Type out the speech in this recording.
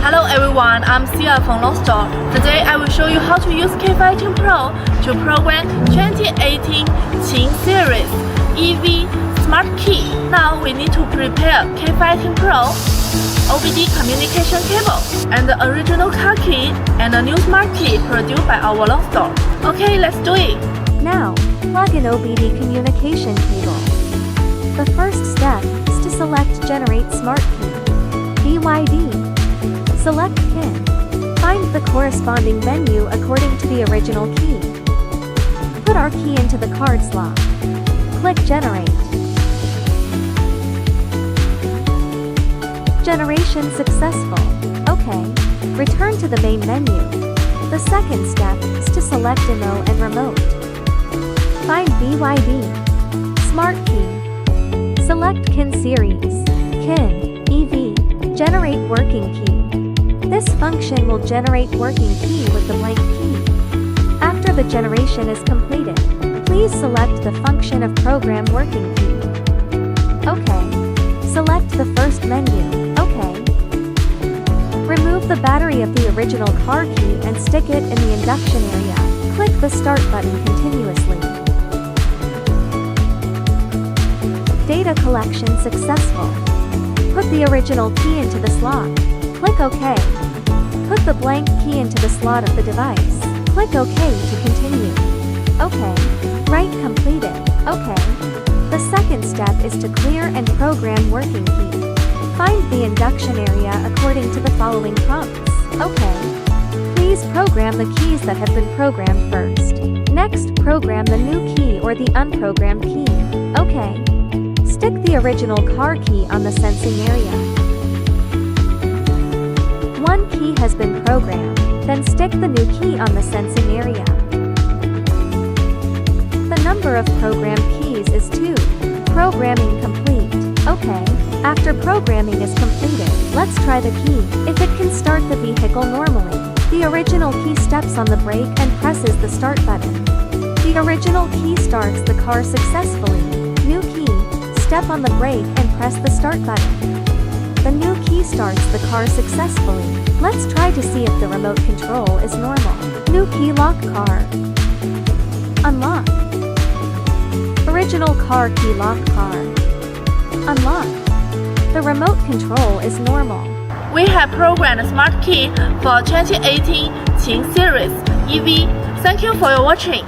Hello everyone, I'm Sia from Lonsdor. Today I will show you how to use K518 Pro to program 2018 Qin series EV smart key. Now we need to prepare K518 Pro, OBD communication cable, and the original car key and a new smart key produced by our Lonsdor. Okay, let's do it. Now, plug in OBD communication cable. The first step is to select Generate Smart Key. BYD. Select PIN. Find the corresponding menu according to the original key. Put our key into the card slot. Click Generate. Generation successful. OK. Return to the main menu. The second step is to select IMO and remote. Find BYD. Smart Key. Select KIN series. KIN, EV. Generate working key. This function will generate working key with the blank key. After the generation is completed, please select the function of program working key. OK. Select the first menu. OK. Remove the battery of the original car key and stick it in the induction area. Click the start button continuously. Data collection successful. Put the original key into the slot. Click OK. Put the blank key into the slot of the device. Click OK to continue. OK. Write completed. OK. The second step is to clear and program working key. Find the induction area according to the following prompts. OK. Please program the keys that have been programmed first. Next, program the new key or the unprogrammed key. OK. Stick the original car key on the sensing area. One key has been programmed, then stick the new key on the sensing area. The number of programmed keys is 2. Programming complete. OK. After programming is completed, let's try the key. If it can start the vehicle normally, the original key steps on the brake and presses the start button. The original key starts the car successfully. New key. Step on the brake and press the start button. The new key starts the car successfully. Let's try to see if the remote control is normal. New key lock car. Unlock. Original car key lock car. Unlock. The remote control is normal. We have programmed a smart key for 2018 Qin series EV. Thank you for your watching.